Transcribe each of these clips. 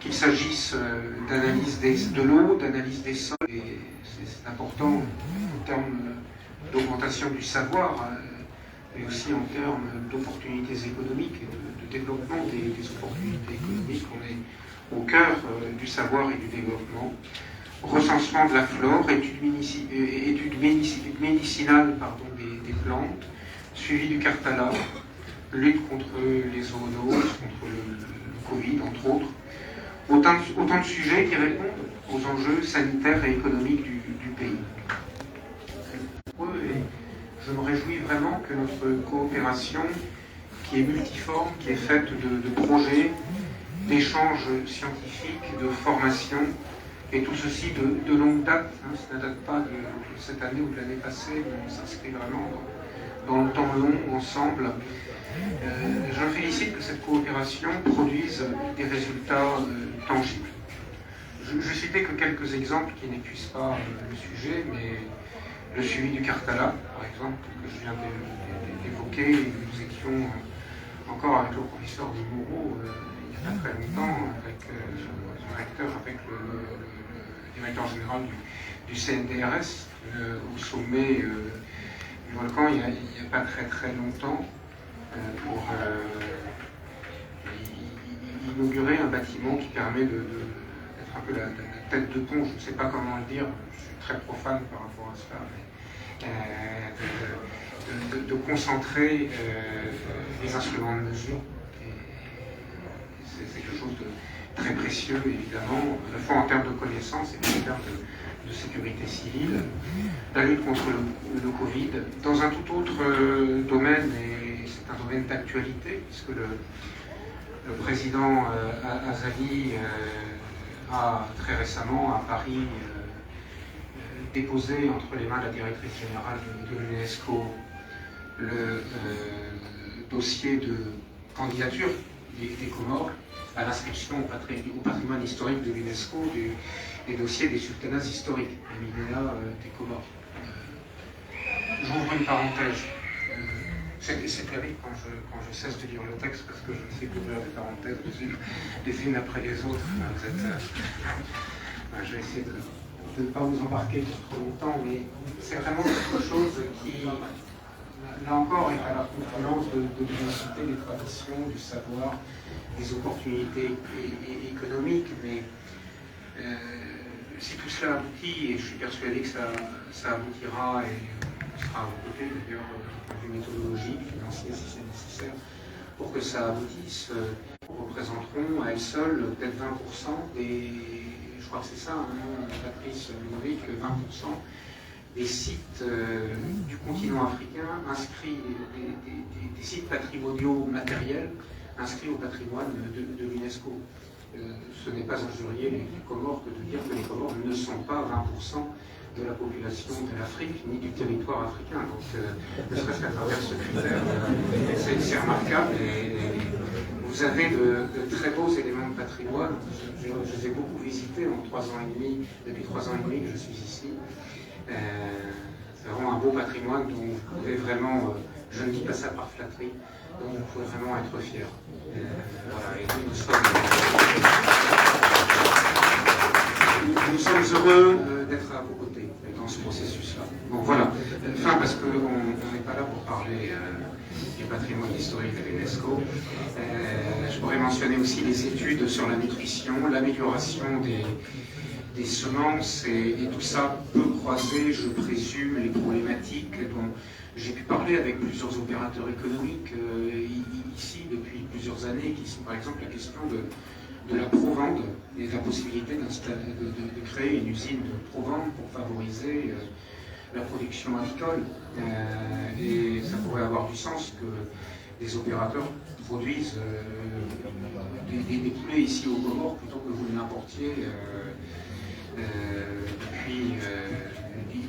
qu'il s'agisse d'analyse de l'eau, d'analyse des sols, et c'est important en termes d'augmentation du savoir, mais aussi en termes d'opportunités économiques et de développement des opportunités économiques. On est au cœur du savoir et du développement. Recensement de la flore, étude médicinale des plantes, suivi du Cartala, lutte contre les zoonoses, contre le Covid, entre autres. Autant de sujets qui répondent aux enjeux sanitaires et économiques du pays. Et je me réjouis vraiment que notre coopération, qui est multiforme, qui est faite de projets, d'échanges scientifiques, de formation, et tout ceci de longue date, ça ne date pas de cette année ou de l'année passée, mais on s'inscrit vraiment dans le temps long, ensemble. Je me félicite que cette coopération produise des résultats tangibles. Je citais que quelques exemples qui n'épuisent pas le sujet, mais le suivi du Cartala, par exemple, que je viens d'évoquer, nous étions encore avec le professeur de Moreau, il n'y a pas très longtemps, avec le recteur, avec le directeur général du CNDRS, au sommet du volcan, il n'y a pas très longtemps, pour inaugurer un bâtiment qui permet d'être un peu la tête de pont, je ne sais pas comment le dire, je suis très profane par rapport à cela, mais de concentrer les instruments de mesure. C'est quelque chose de très précieux, évidemment, à la fois en termes de connaissances et en termes de sécurité civile. La lutte contre le Covid, dans un tout autre domaine, et c'est un domaine d'actualité, puisque le président Azali a très récemment, à Paris, déposé entre les mains de la directrice générale de l'UNESCO le dossier de candidature des Comores à l'inscription au patrimoine historique de l'UNESCO des dossiers des sultanats historiques, des millénaires des Comores. J'ouvre une parenthèse. C'est terrible quand je cesse de lire le texte parce que je ne sais qu'ouvrir des parenthèses les unes après les autres. Je vais essayer de ne pas vous embarquer pour trop longtemps, mais c'est vraiment quelque chose qui, là encore, est à la confluence de l'identité, des traditions, du savoir, des opportunités économiques, mais si tout cela aboutit, et je suis persuadé que ça aboutira, et on sera à vos côtés d'ailleurs, du point de vue méthodologique, financier si c'est nécessaire, pour que ça aboutisse, représenteront à elles seules peut-être 20% des, je crois que c'est ça, Patrice Ludovic, 20% des sites du continent africain inscrits, des sites patrimoniaux matériels inscrits au patrimoine de l'UNESCO. Ce n'est pas injurier les Comores que de dire que les Comores ne sont pas 20% de la population de l'Afrique ni du territoire africain. Donc, ne serait-ce qu'à travers ce critère, c'est remarquable. Et vous avez de très beaux éléments de patrimoine. Je les ai beaucoup visités en 3 ans et demi, depuis 3 ans et demi que je suis ici. C'est vraiment un beau patrimoine dont vous pouvez vraiment, je ne dis pas ça par flatterie, dont vous pouvez vraiment être fiers. Voilà, et nous sommes heureux d'être à vos côtés dans ce processus-là. Bon, voilà. Enfin, parce qu'on n'est pas là pour parler du patrimoine historique de l'UNESCO. Je pourrais mentionner aussi les études sur la nutrition, l'amélioration des semences, et tout ça peut croiser, je présume, les problématiques dont j'ai pu parler avec plusieurs opérateurs économiques ici depuis plusieurs années, qui sont par exemple la question de la provende et de la possibilité de créer une usine de provende pour favoriser la production avicole. Et ça pourrait avoir du sens que des opérateurs produisent des poulets ici au Comores plutôt que vous l'importiez depuis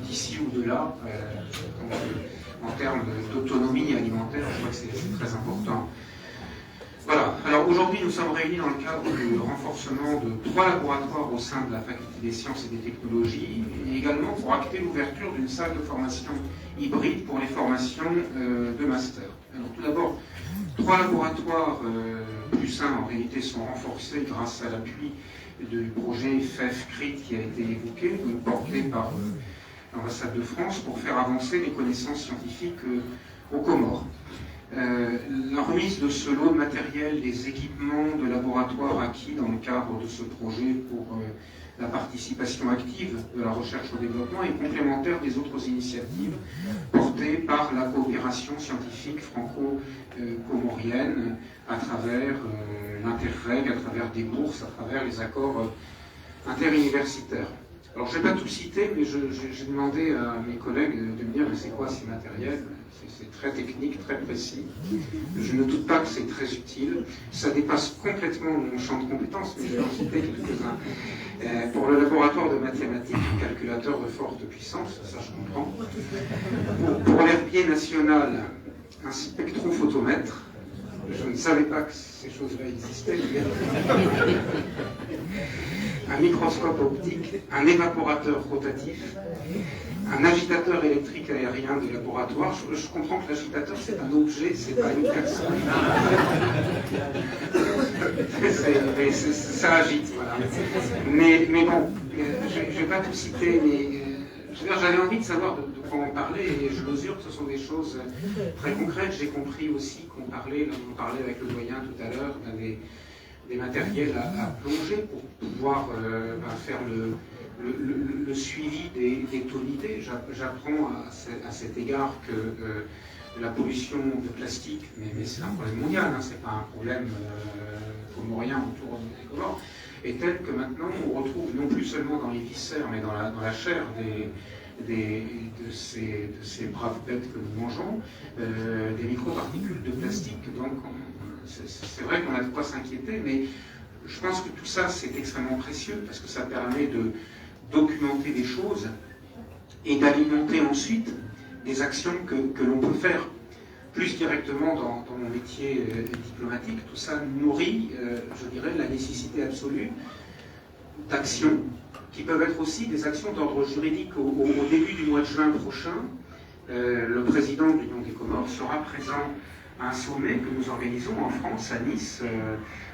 d'ici ou de là. En termes d'autonomie alimentaire, je crois que c'est très important. Voilà. Alors aujourd'hui, nous sommes réunis dans le cadre du renforcement de 3 laboratoires au sein de la Faculté des sciences et des technologies, et également pour acter l'ouverture d'une salle de formation hybride pour les formations de master. Alors tout d'abord, 3 laboratoires plus 1 en réalité sont renforcés grâce à l'appui du projet FEF-CRIT qui a été évoqué, donc porté par l'ambassade de France pour faire avancer les connaissances scientifiques aux Comores. La remise de ce lot de matériel, des équipements de laboratoire acquis dans le cadre de ce projet pour la participation active de la recherche au développement est complémentaire des autres initiatives portées par la coopération scientifique franco-comorienne à travers l'Interreg, à travers des bourses, à travers les accords interuniversitaires. Alors je ne vais pas tout citer, mais j'ai demandé à mes collègues de me dire mais c'est quoi ces matériels. C'est très technique, très précis. Je ne doute pas que c'est très utile. Ça dépasse complètement mon champ de compétences, mais je vais en citer quelques-uns. Pour le laboratoire de mathématiques, calculateur de forte puissance, ça je comprends. Pour l'herbier national, un spectrophotomètre. Je ne savais pas que ces choses-là existaient. Un microscope optique, un évaporateur rotatif, un agitateur électrique aérien de laboratoire. Je comprends que l'agitateur, c'est un objet, c'est pas une personne. Ça agite, voilà. Mais bon, je ne vais pas tout citer, mais j'avais envie de savoir de quoi on parlait, et je mesure que ce sont des choses très concrètes. J'ai compris aussi qu'on parlait, on parlait avec le doyen tout à l'heure, des matériels à plonger pour pouvoir faire le suivi des taux d'idées. J'apprends à cet égard que la pollution de plastique, mais c'est un problème mondial, hein, c'est pas un problème comorien autour des Comores, est telle que maintenant on retrouve non plus seulement dans les viscères, mais dans la chair de ces braves bêtes que nous mangeons, des microparticules de plastique. Donc c'est vrai qu'on a de quoi s'inquiéter, mais je pense que tout ça c'est extrêmement précieux parce que ça permet de documenter des choses et d'alimenter ensuite des actions que l'on peut faire plus directement dans mon métier diplomatique. Tout ça nourrit, je dirais, la nécessité absolue d'actions qui peuvent être aussi des actions d'ordre juridique. Au début du mois de juin prochain, le président de l'Union des Comores sera présent à un sommet que nous organisons en France, à Nice,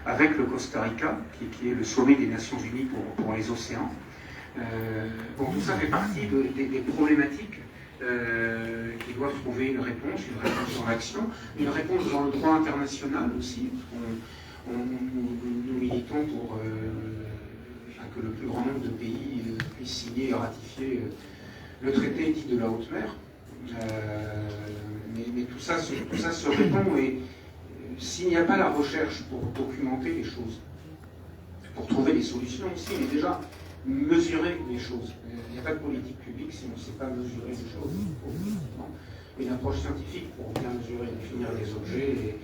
avec le Costa Rica, qui est le sommet des Nations Unies pour les océans. Bon, tout ça fait partie des problématiques qui doivent trouver une réponse dans l'action, une réponse dans le droit international aussi. Nous militons pour que le plus grand nombre de pays puissent signer et ratifier le traité dit de la haute mer. Mais tout ça se répond, et s'il n'y a pas la recherche pour documenter les choses, pour trouver des solutions aussi, mais déjà mesurer les choses. Il n'y a pas de politique publique si on ne sait pas mesurer les choses. Il faut une approche scientifique pour bien mesurer, définir les objets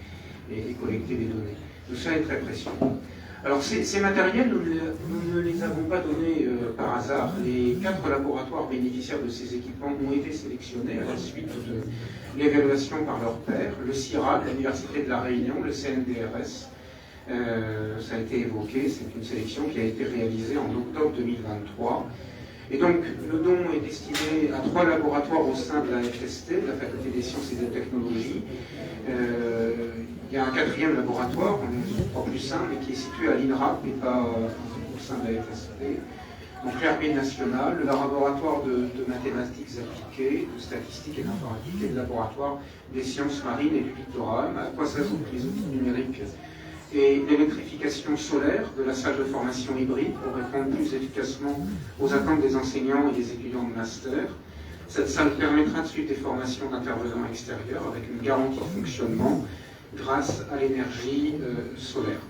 et collecter des données. Tout ça est très précieux. Alors ces matériels, nous ne les avons pas donnés par hasard. Les 4 laboratoires bénéficiaires de ces équipements ont été sélectionnés à la suite de l'évaluation par leurs pairs, le CIRAD, l'Université de la Réunion, le CNDRS. Ça a été évoqué, c'est une sélection qui a été réalisée en octobre 2023. Et donc, le don est destiné à 3 laboratoires au sein de la FST, de la Faculté des Sciences et des Technologies. Il y a un 4e laboratoire, pas plus 1, mais qui est situé à l'INRAP et pas au sein de la FST. Donc, l'herbier national, le laboratoire de mathématiques appliquées, de statistiques et d'informatique, et le laboratoire des sciences marines et du littoral, à quoi s'ajoutent les outils numériques et l'électrification solaire de la salle de formation hybride pour répondre plus efficacement aux attentes des enseignants et des étudiants de master. Cette salle permettra de suivre des formations d'intervenants extérieurs avec une garantie de fonctionnement grâce à l'énergie solaire.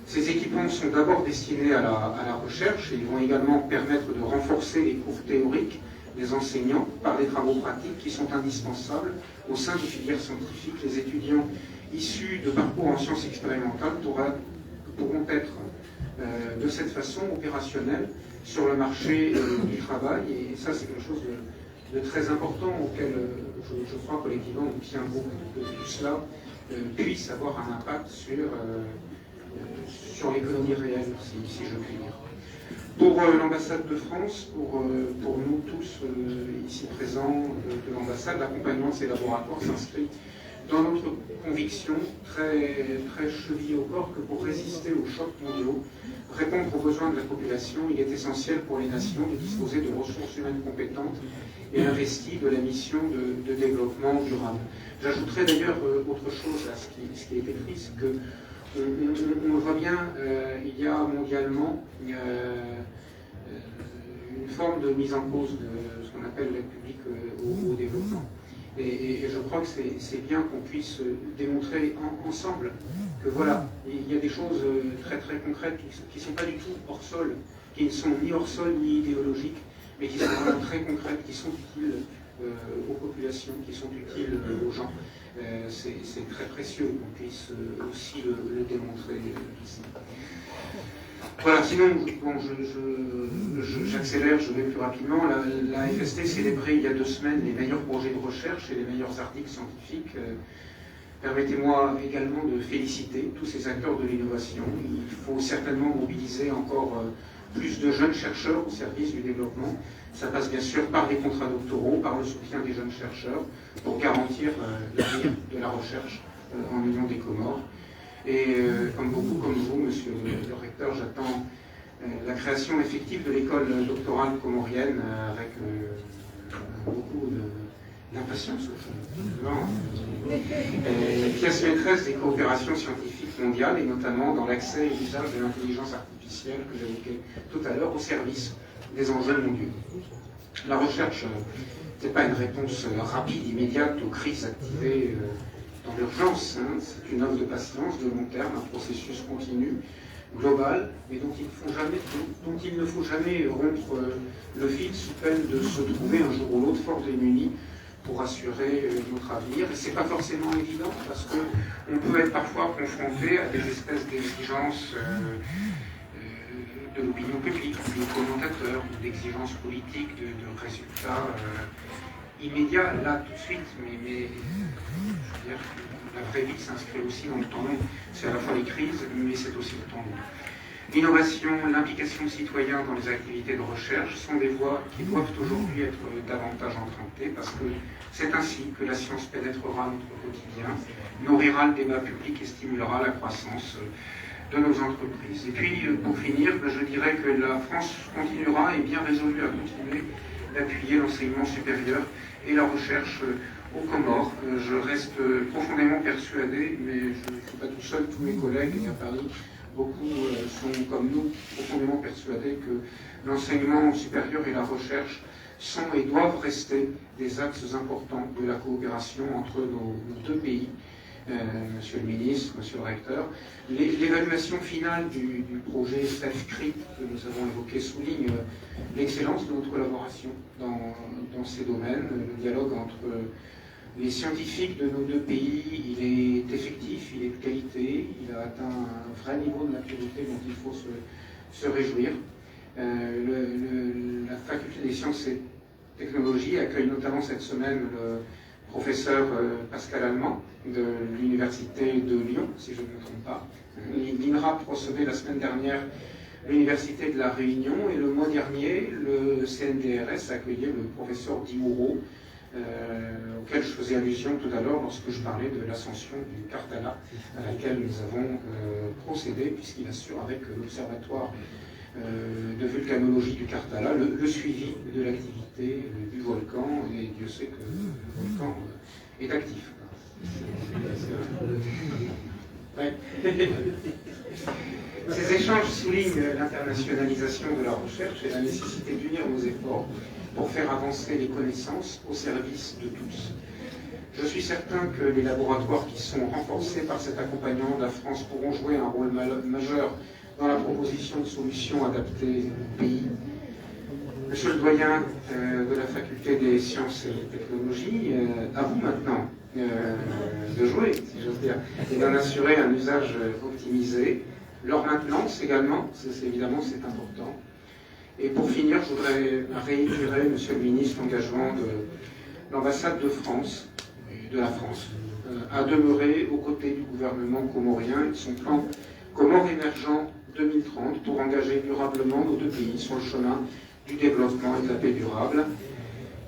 Ces équipements sont d'abord destinés à la recherche et ils vont également permettre de renforcer les cours théoriques des enseignants par des travaux pratiques qui sont indispensables au sein des filières scientifiques. Les étudiants issus de parcours en sciences expérimentales pourront être de cette façon opérationnels sur le marché du travail, et ça c'est quelque chose de très important auquel je crois collectivement on tient beaucoup, que tout cela puisse avoir un impact sur l'économie réelle, si je puis dire. Pour l'ambassade de France, pour nous tous ici présents de l'ambassade, l'accompagnement de ces laboratoires s'inscrit dans notre conviction très chevillée au corps que pour résister aux chocs mondiaux, répondre aux besoins de la population, il est essentiel pour les nations de disposer de ressources humaines compétentes et investies de la mission de développement durable. J'ajouterai d'ailleurs autre chose à ce qui est écrit, c'est que on le voit bien, il y a mondialement une forme de mise en cause de ce qu'on appelle l'aide publique au développement. Et je crois que c'est bien qu'on puisse démontrer ensemble que voilà, il y a des choses très concrètes qui ne sont pas du tout hors sol, qui ne sont ni hors sol ni idéologiques, mais qui sont vraiment très concrètes, qui sont utiles aux populations, qui sont utiles aux gens. C'est très précieux qu'on puisse aussi le démontrer ici. Voilà, sinon, bon, j'accélère, je vais plus rapidement. La FST célébrait il y a 2 semaines les meilleurs projets de recherche et les meilleurs articles scientifiques. Permettez-moi également de féliciter tous ces acteurs de l'innovation. Il faut certainement mobiliser encore plus de jeunes chercheurs au service du développement. Ça passe bien sûr par des contrats doctoraux, par le soutien des jeunes chercheurs, pour garantir l'avenir de la recherche en Union des Comores. Et comme beaucoup comme vous, monsieur le recteur, j'attends la création effective de l'école doctorale comorienne avec beaucoup d'impatience, pièce maîtresse des coopérations scientifiques mondiales, et notamment dans l'accès et l'usage de l'intelligence artificielle que j'évoquais tout à l'heure au service des enjeux mondiaux. La recherche, ce n'est pas une réponse rapide, immédiate aux crises activées dans l'urgence, hein. C'est une œuvre de patience, de long terme, un processus continu, global, mais dont il ne faut jamais rompre le fil sous peine de se trouver un jour ou l'autre fort démunis pour assurer notre avenir. Et ce n'est pas forcément évident, parce qu'on peut être parfois confronté à des espèces d'exigences de l'opinion publique, de commentateurs, d'exigences politiques, de résultats immédiats, là, tout de suite, mais je veux dire, la vraie vie s'inscrit aussi dans le temps long. C'est à la fois les crises, mais c'est aussi le temps long. L'innovation, l'implication de citoyens dans les activités de recherche sont des voies qui doivent aujourd'hui être davantage empruntées, parce que c'est ainsi que la science pénétrera notre quotidien, nourrira le débat public et stimulera la croissance de nos entreprises. Et puis, pour finir, je dirais que la France continuera, et bien résolue à continuer, d'appuyer l'enseignement supérieur et la recherche aux Comores. Je reste profondément persuadé, mais je ne suis pas tout seul, tous mes collègues à Paris, beaucoup sont comme nous profondément persuadés que l'enseignement supérieur et la recherche sont et doivent rester des axes importants de la coopération entre nos 2 pays. Monsieur le ministre, monsieur le recteur, l'évaluation finale du projet SELF-CRIP que nous avons évoqué souligne l'excellence de notre collaboration dans ces domaines. Le dialogue entre les scientifiques de nos 2 pays, il est effectif, il est de qualité, il a atteint un vrai niveau de maturité dont il faut se réjouir. La faculté des sciences et technologies accueille notamment cette semaine le professeur Pascal Allemand de l'Université de Lyon, si je ne me trompe pas. L'INRAP recevait la semaine dernière l'Université de la Réunion, et le mois dernier, le CNDRS accueillait le professeur Dimouro, auquel je faisais allusion tout à l'heure lorsque je parlais de l'ascension du Karthala, à laquelle nous avons procédé, puisqu'il assure avec l'Observatoire de vulcanologie du Karthala le suivi de l'activité du volcan, et Dieu sait que le volcan est actif. Ouais. Ces échanges soulignent l'internationalisation de la recherche et la nécessité d'unir nos efforts pour faire avancer les connaissances au service de tous. Je suis certain que les laboratoires qui sont renforcés par cet accompagnement de la France pourront jouer un rôle majeur dans la proposition de solutions adaptées au pays. Monsieur le doyen de la faculté des sciences et technologies, à vous maintenant de jouer, si j'ose dire, et d'en assurer un usage optimisé. Leur maintenance également, évidemment c'est important. Et pour finir, je voudrais réitérer, monsieur le ministre, l'engagement de l'ambassade de France, de la France, à demeurer aux côtés du gouvernement comorien et de son plan Comores émergent 2030 pour engager durablement nos 2 pays sur le chemin du développement et de la paix durable.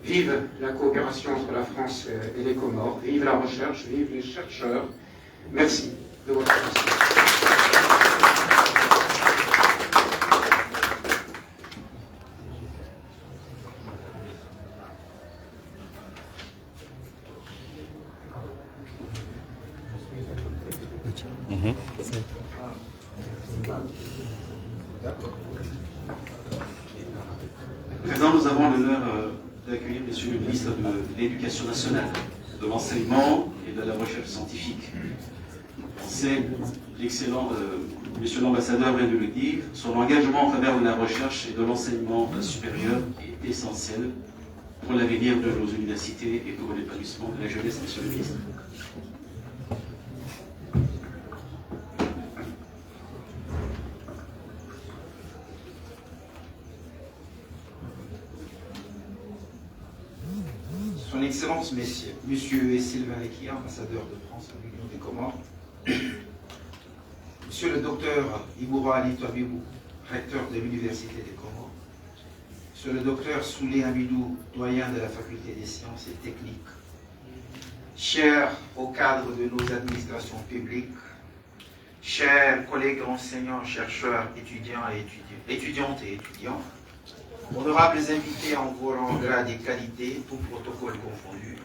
Vive la coopération entre la France et les Comores, vive la recherche, vive les chercheurs. Merci de votre attention. Présent, nous avons l'honneur d'accueillir Monsieur le ministre de l'Éducation nationale, de l'enseignement et de la recherche scientifique. C'est l'excellent Monsieur l'ambassadeur vient de le dire, son engagement en faveur de la recherche et de l'enseignement supérieur est essentiel pour l'avenir de nos universités et pour l'épanouissement de la jeunesse, Monsieur le ministre. Son Excellence, Monsieur Sylvain Lecky, ambassadeur de France à l'Union des Comores, Monsieur le docteur Iboura Ali Touabibou, recteur de l'Université des Comores, Monsieur le docteur Soulé Amidou, doyen de la Faculté des Sciences et Techniques, chers au cadre de nos administrations publiques, chers collègues enseignants, chercheurs, étudiantes et étudiants, honorables invités en vos rangs, grades et qualités, tout protocole confondu.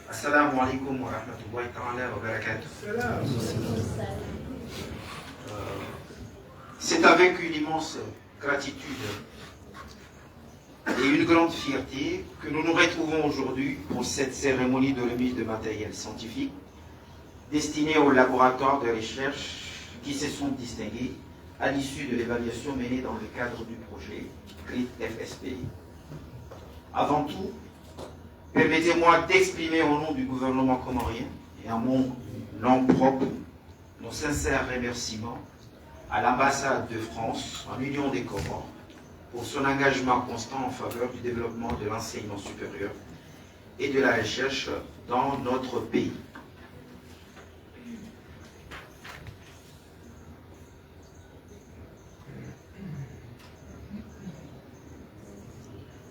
Assalamu alaikum wa rahmatullahi ta'ala wa barakatuh. C'est avec une immense gratitude et une grande fierté que nous nous retrouvons aujourd'hui pour cette cérémonie de remise de matériel scientifique destinée aux laboratoires de recherche qui se sont distingués à l'issue de l'évaluation menée dans le cadre du projet CRIT-FSPI. Avant tout, permettez-moi d'exprimer au nom du gouvernement comorien et à mon nom propre nos sincères remerciements à l'ambassade de France en Union des Comores pour son engagement constant en faveur du développement de l'enseignement supérieur et de la recherche dans notre pays.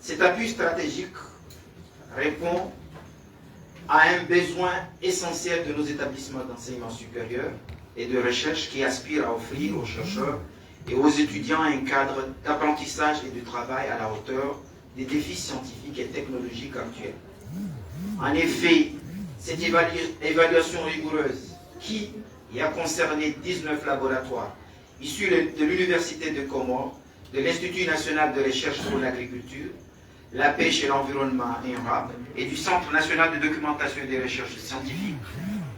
Cet appui stratégique répond à un besoin essentiel de nos établissements d'enseignement supérieur et de recherche qui aspirent à offrir aux chercheurs et aux étudiants un cadre d'apprentissage et de travail à la hauteur des défis scientifiques et technologiques actuels. En effet, cette évaluation rigoureuse qui a concerné 19 laboratoires issus de l'Université de Comores, de l'Institut national de recherche pour l'agriculture, la pêche et l'environnement INRAP et du Centre national de documentation et de recherche scientifique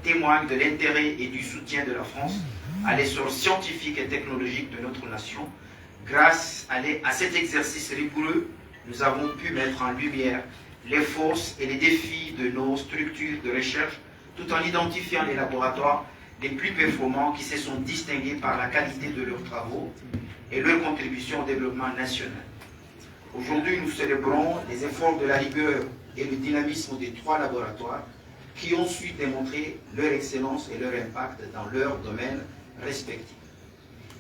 témoigne de l'intérêt et du soutien de la France à l'essor scientifique et technologique de notre nation. Grâce à cet exercice rigoureux, nous avons pu mettre en lumière les forces et les défis de nos structures de recherche tout en identifiant les laboratoires les plus performants qui se sont distingués par la qualité de leurs travaux et leur contribution au développement national. Aujourd'hui, nous célébrons les efforts de la rigueur et le dynamisme des 3 laboratoires qui ont su démontrer leur excellence et leur impact dans leurs domaines respectifs.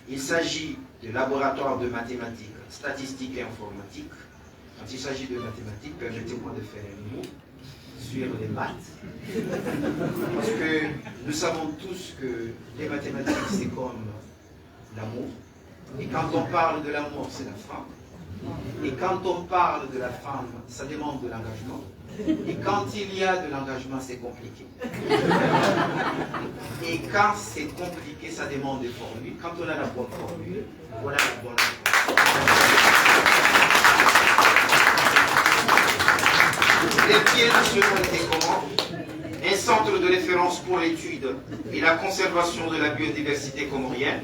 Il s'agit de laboratoires de mathématiques, statistiques et informatiques. Quand il s'agit de mathématiques, permettez-moi de faire un mot sur les maths. Parce que nous savons tous que les mathématiques, c'est comme l'amour. Et quand on parle de l'amour, c'est la femme. Et quand on parle de la femme, ça demande de l'engagement. Et quand il y a de l'engagement, c'est compliqué. Et quand c'est compliqué, ça demande des formules. Quand on a la bonne formule, voilà la bonne réponse. Les pieds nationaux des Comores, un centre de référence pour l'étude et la conservation de la biodiversité comorienne,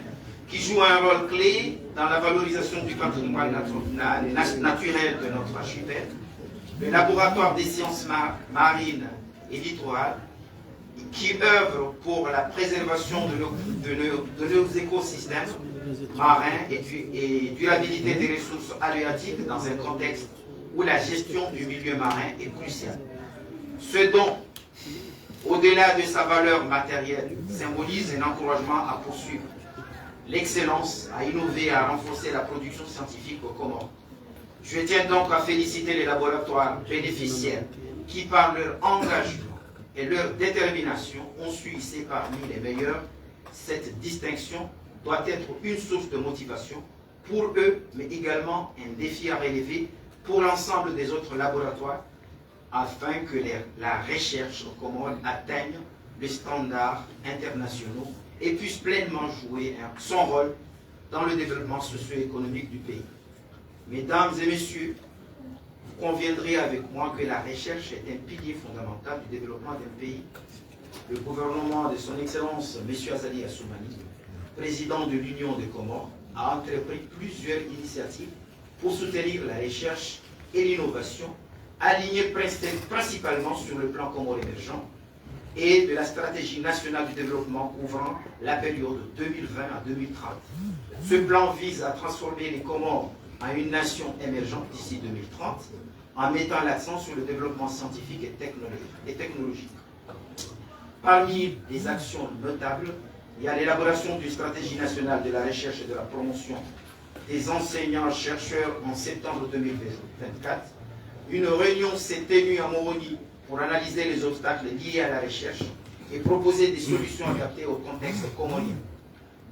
qui joue un rôle clé dans la valorisation du patrimoine naturel de notre archipel, le laboratoire des sciences marines et littorales, qui œuvre pour la préservation de nos écosystèmes marins et durabilité des ressources halieutiques dans un contexte où la gestion du milieu marin est cruciale. Ce don, au-delà de sa valeur matérielle, symbolise un encouragement à poursuivre l'excellence, à innover, à renforcer la production scientifique aux Comores. Je tiens donc à féliciter les laboratoires bénéficiaires qui, par leur engagement et leur détermination, ont su hisser parmi les meilleurs. Cette distinction doit être une source de motivation pour eux, mais également un défi à relever pour l'ensemble des autres laboratoires afin que la recherche au Comores atteigne les standards internationaux et puisse pleinement jouer son rôle dans le développement socio-économique du pays. Mesdames et messieurs, vous conviendrez avec moi que la recherche est un pilier fondamental du développement d'un pays. Le gouvernement de son Excellence M. Azali Assoumani, président de l'Union des Comores, a entrepris plusieurs initiatives pour soutenir la recherche et l'innovation, alignées principalement sur le plan Comores émergent et de la stratégie nationale du développement couvrant la période 2020 à 2030. Ce plan vise à transformer les Comores en une nation émergente d'ici 2030 en mettant l'accent sur le développement scientifique et technologique. Parmi les actions notables, il y a l'élaboration d'une stratégie nationale de la recherche et de la promotion des enseignants-chercheurs en septembre 2024. Une réunion s'est tenue à Moroni pour analyser les obstacles liés à la recherche et proposer des solutions adaptées au contexte comorien.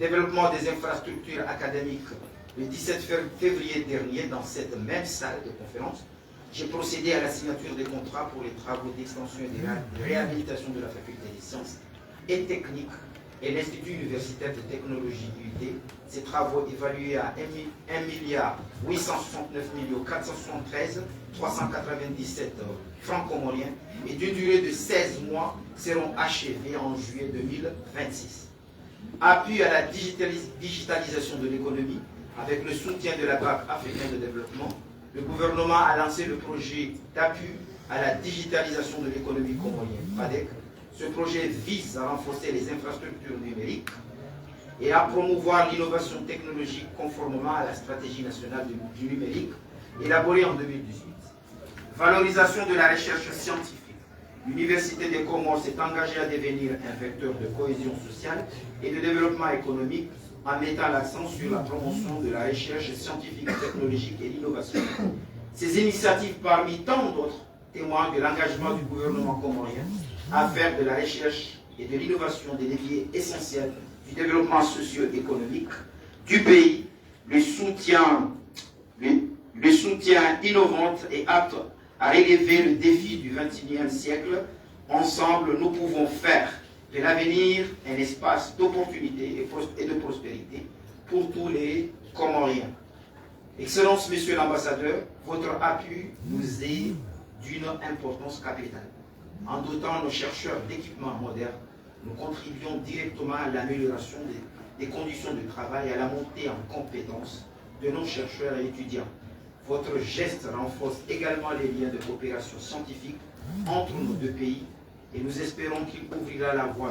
Développement des infrastructures académiques. Le 17 février dernier, dans cette même salle de conférence, j'ai procédé à la signature des contrats pour les travaux d'extension et de réhabilitation de la faculté des sciences et techniques et l'Institut universitaire de technologie UT. Ces travaux évalués à 1 869 473 397 francs comoriens et d'une durée de 16 mois seront achevés en juillet 2026. Appui à la digitalisation de l'économie avec le soutien de la Banque africaine de développement, le gouvernement a lancé le projet d'appui à la digitalisation de l'économie comorienne, FADEC. Ce projet vise à renforcer les infrastructures numériques et à promouvoir l'innovation technologique conformément à la stratégie nationale du numérique élaborée en 2018. Valorisation de la recherche scientifique. L'Université des Comores s'est engagée à devenir un vecteur de cohésion sociale et de développement économique en mettant l'accent sur la promotion de la recherche scientifique, technologique et l'innovation. Ces initiatives, parmi tant d'autres, témoignent de l'engagement du gouvernement comorien à faire de la recherche et de l'innovation des leviers essentiels du développement socio-économique du pays, le soutien innovant et apte à relever le défi du XXIe siècle. Ensemble, nous pouvons faire de l'avenir un espace d'opportunité et de prospérité pour tous les Comoriens. Excellence, Monsieur l'Ambassadeur, votre appui nous est d'une importance capitale. En dotant nos chercheurs d'équipements modernes, nous contribuons directement à l'amélioration des conditions de travail et à la montée en compétences de nos chercheurs et étudiants. Votre geste renforce également les liens de coopération scientifique entre nos deux pays et nous espérons qu'il ouvrira la voie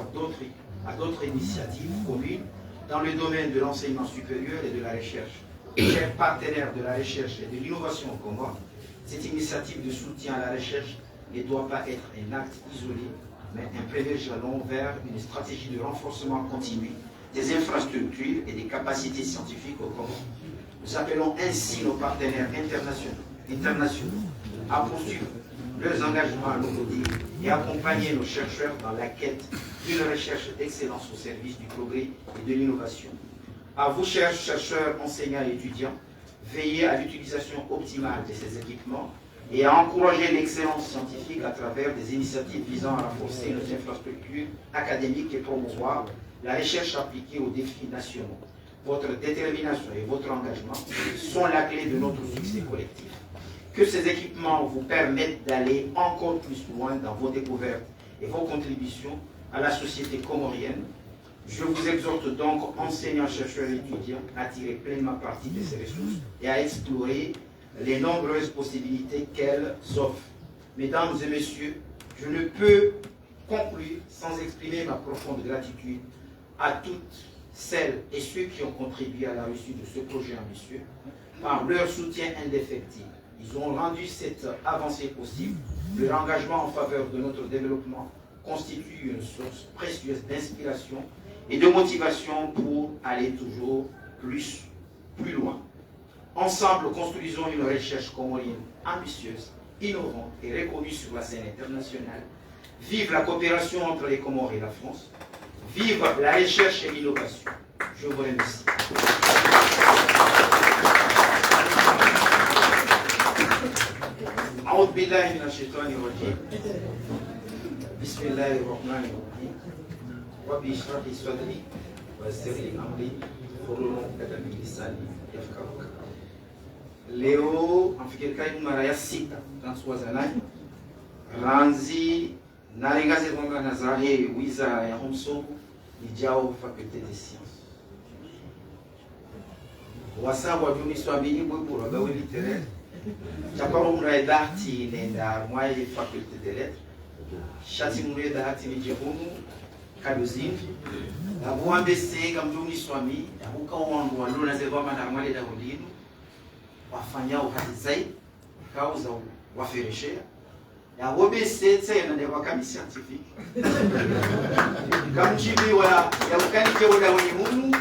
à d'autres initiatives communes dans le domaine de l'enseignement supérieur et de la recherche. Chers partenaires de la recherche et de l'innovation au Comores, cette initiative de soutien à la recherche ne doit pas être un acte isolé, mais un premier jalon vers une stratégie de renforcement continu des infrastructures et des capacités scientifiques au Comores. Nous appelons ainsi nos partenaires internationaux à poursuivre leurs engagements à nos côtés et accompagner nos chercheurs dans la quête d'une recherche d'excellence au service du progrès et de l'innovation. À vous, chers chercheurs, enseignants et étudiants, veillez à l'utilisation optimale de ces équipements et à encourager l'excellence scientifique à travers des initiatives visant à renforcer nos infrastructures académiques et promouvoir la recherche appliquée aux défis nationaux. Votre détermination et votre engagement sont la clé de notre succès collectif. Que ces équipements vous permettent d'aller encore plus loin dans vos découvertes et vos contributions à la société comorienne. Je vous exhorte donc, enseignants, chercheurs et étudiants, à tirer pleinement parti de ces ressources et à explorer les nombreuses possibilités qu'elles offrent. Mesdames et messieurs, je ne peux conclure sans exprimer ma profonde gratitude à toutes celles et ceux qui ont contribué à la réussite de ce projet ambitieux par leur soutien indéfectible. Ils ont rendu cette avancée possible. Leur engagement en faveur de notre développement constitue une source précieuse d'inspiration et de motivation pour aller toujours plus loin. Ensemble, construisons une recherche comorienne ambitieuse, innovante et reconnue sur la scène internationale. Vive la coopération entre les Comores et la France. Vive la recherche et l'innovation. Je vous remercie. أعوذ بالله من الشيطان الرجيم. بسم الله الرحمن الرحيم. ربي اشرح لي صدري ويسر لي أمري واحلل عقدة من لساني يفقهوا قولي. Leo amfikirikai mara ya 6 François Zanani ranzi narengaze kwamba nazahe wizara ya Homsogo nijao faculté des sciences wasawa juni swabili bweburo gawe littéraire chaparo mura dati nenda mwaye faculté des lettres shati mura dati ni jehunu kaduzini abo ambese kamjuni swami abuka wangu walona zeva mana mwale da ulinu wafanyao kazi zaidi kauza wafereshea ya wobese tena ne wakami scientifique kamjibi wa ya ukanike wada wani hunu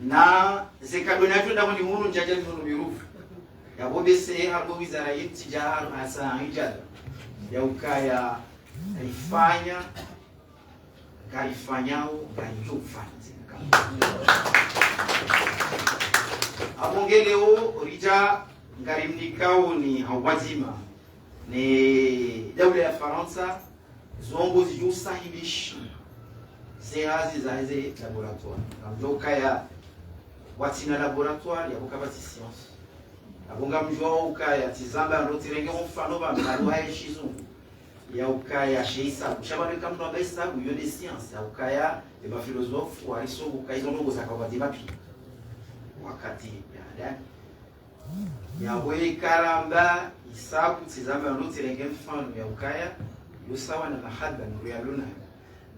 na zekadonato da wani hunu njaja hunu mirufu ya wobese harbo wizara yetu jahar asa hijada ya ukaya ifanya kaifanyao ganjufanya abongeleo rija ngarimnikao ni hawazima ni dawla ya Faransa zongo zijuu sahibishi sehazi za hizi laboratoire amjoka ya watina laboratoire ya bukabati science abonga mjua ukaya tizamba ndotirenge mfano ba mbalwa yeshizungu ya ukaya sheisa kushabane kamno abesa yone science ya ukaya eba philosophe wariso ukaizo ndogo zakabati mapi wakati ya yawe karamba isabu tizamba ndotirenge mfano ya ukaya yusawa na mahaba nuru ya luna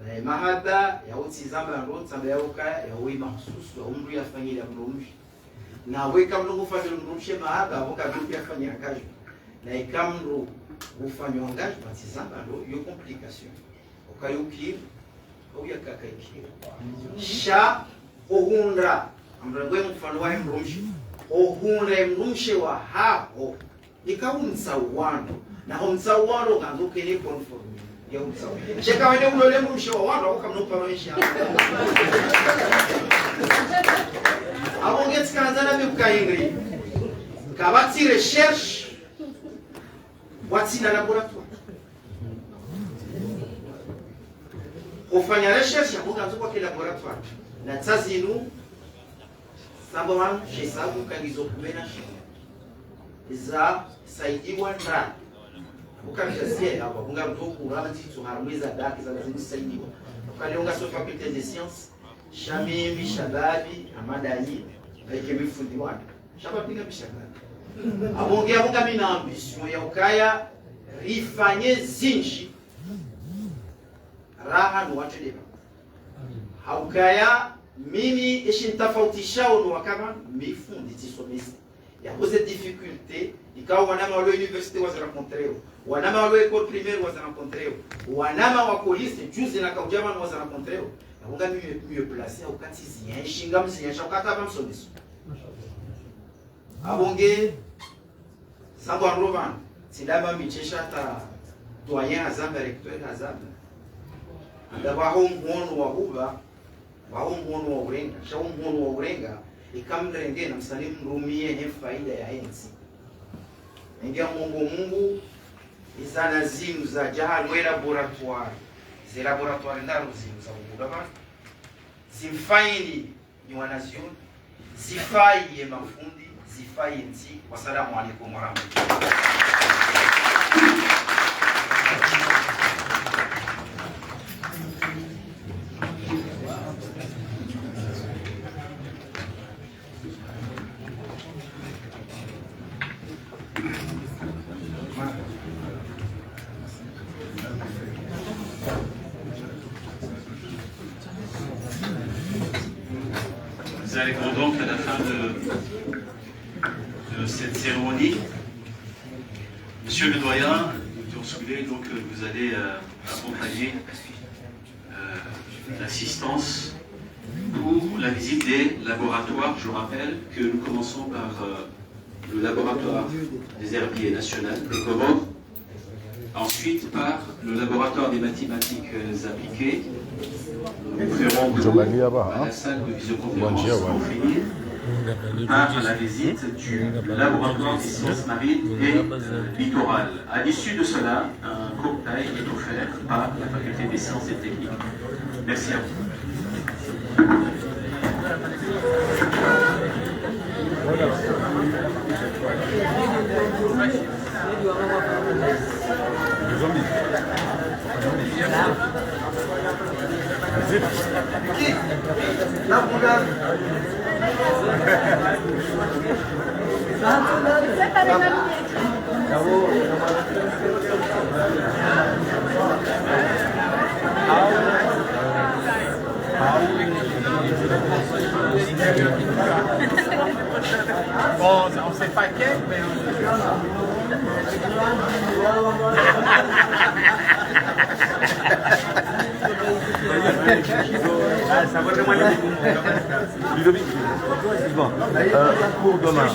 na mahaba ya utizamba ndotamba ya ukaya ya we mahsusu ya umru ya fanyila mrumshi na we kamno kufanya mrumshi mahaba boka bipi afanya kazi na ikamro ufanya wangaji batizamba ndo yo complication ukayuki au yakakaiki sha ohundra amrangwe mfano wa mrumshi ohundra mrumshi wa hapo ikawunza wano na homza wano ganduke ni conform ya umza cheka wende ulole mrumshi wa wano akamno paroisha abonge tkanzana bikukaingri kabati recherche watina laboratoire kufanya recherche ya kuka kwa laboratoire na tazinu sababu shesabu kangizo kumena za saidiwa ndani ukamishasia hapo bunga mtoku ramati tuharumeza daki za lazima saidiwa ukalionga so faculté des sciences shamimi shababi amadani avec mifundi wake shababi kabishakana abongea bunga mina ambition ya ukaya rifanye zinji raha nuwateleba haukaya mimi ishintafautisha unu wakama mifundi tisomesi ya pose difficulté ikawa wanama walo université waza rencontreo wanama walo école primaire waza rencontreo wanama wako lycée juzi na kaujama waza rencontreo na bunga mieux placé au katizi ya shinga msinya shakata bamsomeso abonge Samba Rovan, Sidama Micheshata, doyen Azamba, recteur Azamba. Andaba home wa Uba, wa home wa Urenga, Shaum wa Urenga, ikamrenge na msalimu mrumie nye faida ya enzi. Ingia Mungu, izana zimu za jahal we laboratoire. Ze laboratoire ndaro zimu za Ugaba. Zimfaini ni wanazioni, zifai ye mafundi. Zifayenzi. Wassalamu alaikum warahmatullahi. Nous arrivons donc à la fin de cette cérémonie. Monsieur le doyen, donc vous allez accompagner l'assistance pour la visite des laboratoires. Je rappelle que nous commençons par le laboratoire des herbiers national des Comores, ensuite par le laboratoire des mathématiques appliquées. Nous ferons à la salle de visioconférence pour finir par la visite du laboratoire des sciences marines et littorales. À l'issue de cela, un cocktail est offert par la faculté des sciences et techniques. Merci à vous. C'est pas les mêmes. Bon, on sait pas quel, mais ça va demander Ludovic. Bon, pour demain.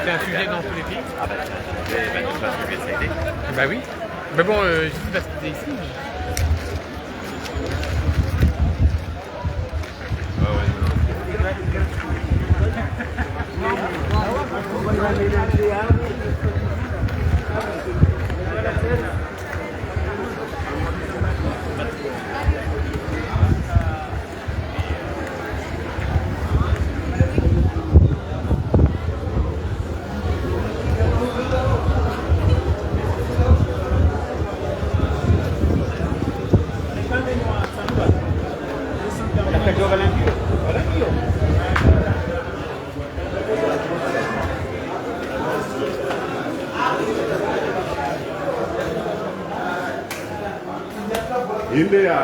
C'est un sujet dans tous les pays. Ah bah bah oui. Mais bon, je sais pas ce que c'est ici. India.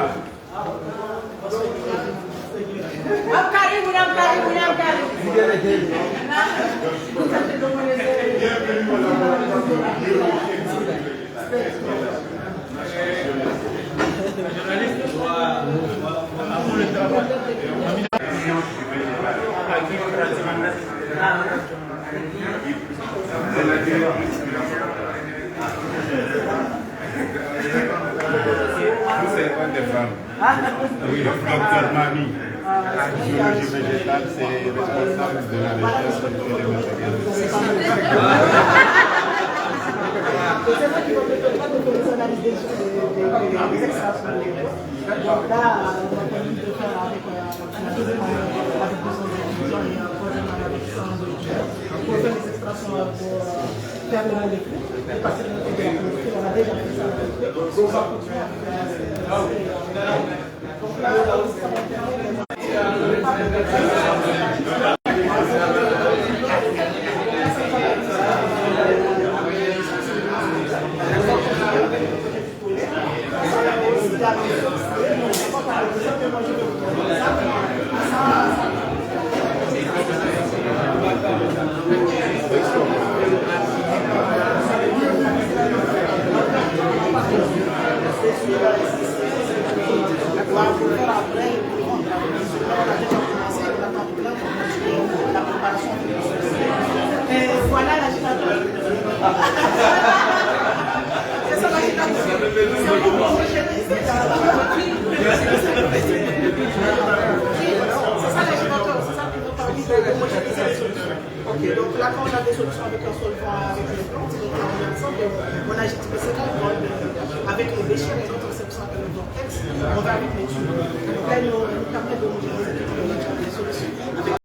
Oui, docteur Mami, biologie végétale, c'est responsable de la recherche sur les matériaux. C'est moi qui m'occupe pas de personnaliser des extractions. Donc là, on a permis de faire avec la deuxième avec 200 étudiants et un troisième avec 100 étudiants pour faire des extractions pour faire le molécule. Et parce que notre molécule, on a déjà fait ça avec eux. Donc on va continuer à faire. Voilà l'agitateur. C'est ça l'agitateur. Ok, donc là quand on a des solutions avec un solvant, avec les plantes, donc on est ensemble, on agite spécialement avec les déchets, les autres c'est pour ça que le vortex, on va avec les tubes. Donc là, il nous permet de gérer les solutions.